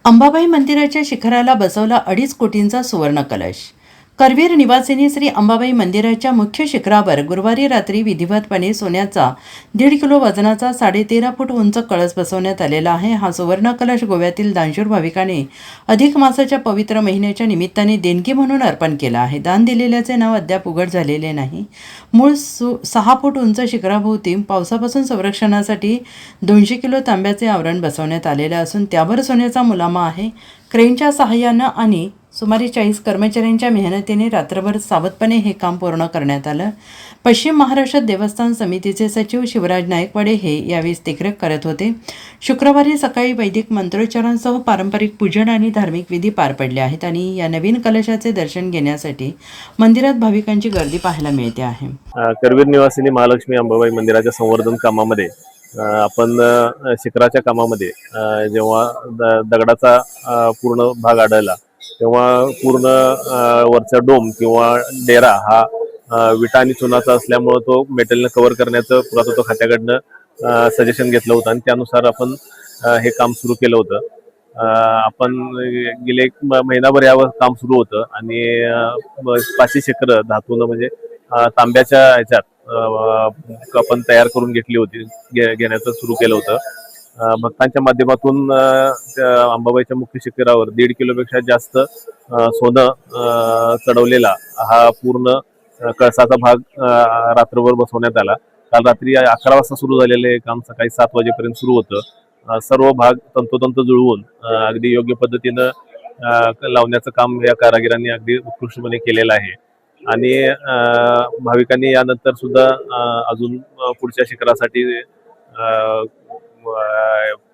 अंबाबाई मंदिराच्या शिखराला बसवला 2.5 कोटींचा सुवर्ण कलश। करवीर निवासिनी श्री अंबाबाई मंदिराच्या मुख्य शिखरावर गुरुवारी रात्री विधिवतपणे सोन्याचा 1.5 किलो वजनाचा 13.5 फूट उंच कळस बसवण्यात आलेला आहे। हा सुवर्ण कलश गोव्यातील दानशूर भाविकांनी अधिक मासाच्या पवित्र महिन्याच्या निमित्ताने देणगी म्हणून अर्पण केला आहे। दान दिलेल्याचे नाव अद्याप उघड झालेले नाही। मूळ 6 फूट उंच शिखराभोवती पावसापासून संरक्षणासाठी 200 किलो तांब्याचे आवरण बसवण्यात आलेले असून त्यावर सोन्याचा मुलामा आहे। क्रेनच्या सहाय्यानं आणि सुमारे 40 कर्मचाऱ्यांच्या मेहनतीने रात्रभर सावधपणे हे काम पूर्ण करण्यात आलं। पश्चिम महाराष्ट्र देवस्थान समितीचे सचिव शिवराज नायकवाडे हे यावेळी देखरेख करत होते। शुक्रवारी सकाळी वैदिक मंत्रोच्चारांसह पारंपरिक पूजन आणि धार्मिक विधी पार पडले आहेत आणि या नवीन कलशाचे दर्शन घेण्यासाठी मंदिरात भाविकांची गर्दी पाहायला मिळते आहे। करवीर निवासिनी महालक्ष्मी अंबाबाई मंदिराच्या संवर्धन कामामध्ये आपण शिखराच्या कामामध्ये जेव्हा दगडाचा पूर्ण भाग आढळला तेव्हा पूर्ण वरचा डोम किंवा डेरा हा विटा आणि चुनाचा असल्यामुळे तो मेटलने कव्हर करण्याचं पुरातत्व खात्याकडनं सजेशन घेतलं होतं आणि त्यानुसार आपण हे काम सुरू केलं होतं। आपण गेले 1 महिनाभर यावर काम सुरू होतं आणि 500 शिखरं धातून म्हणजे तांब्याच्या ह्याच्यात आपण तयार करून घेतली होती, घेण्याचं सुरू केलं होतं। भक्तांच्या माध्यमातून अंबाबाईच्या मुख्य शिखरावर 1.5 किलोपेक्षा जास्त सोनं चढवलेला हा पूर्ण कळसाचा भाग रात्रभर बसवण्यात आला। काल रात्री 11 वाजता सुरू झालेलं हे काम सकाळी 7 वाजेपर्यंत सुरू होतं। सर्व भाग तंतोतंत जुळवून अगदी योग्य पद्धतीनं लावण्याचं काम या कारागिरांनी अगदी उत्कृष्टपणे केलेलं आहे आणि भाविकांनी यानंतर सुद्धा अजून पुढच्या शिखरासाठी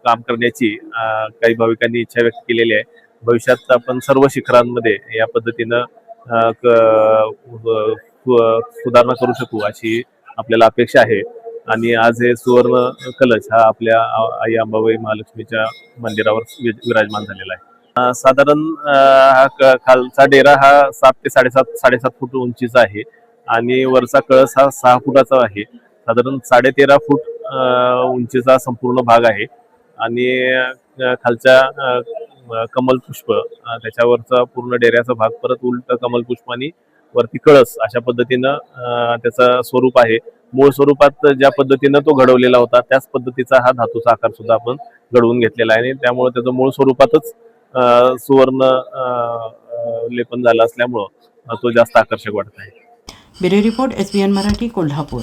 काम करण्याची काही भाविकांनी इच्छा व्यक्त केलेली आहे। भविष्यात आपण सर्व शिखरांमध्ये या पद्धतीनं सुधारणा करू शकू अशी आपल्याला अपेक्षा आहे आणि आज हे सुवर्ण कलश हा आपल्या आई अंबाबाई महालक्ष्मीच्या मंदिरावर विराजमान झालेला आहे। साधारण खालचा डेरा हा 7 ते 7.5 फूट उंचीचा आहे आणि वरचा कळस हा 6 फुटाचा आहे। साधारण 13.5 फूट उंचीचा संपूर्ण भाग आहे आणि खालच्या कमल पुष्प त्याच्यावरचा पूर्ण डेऱ्याचा भाग परत उलट कमल पुष्पानी वरती कळस अशा पद्धतीनं त्याचं स्वरूप आहे। मूळ स्वरूपात ज्या पद्धतीनं तो घडवलेला होता त्याच पद्धतीचा हा धातूचा आकार सुद्धा आपण घडवून घेतलेला आहे आणि त्यामुळे त्याचं मूळ स्वरूपातच सुवर्ण लेपन झालं असल्यामुळं तो जास्त आकर्षक वाटत आहे। Bureau report SBN Marathi, Kolhapur.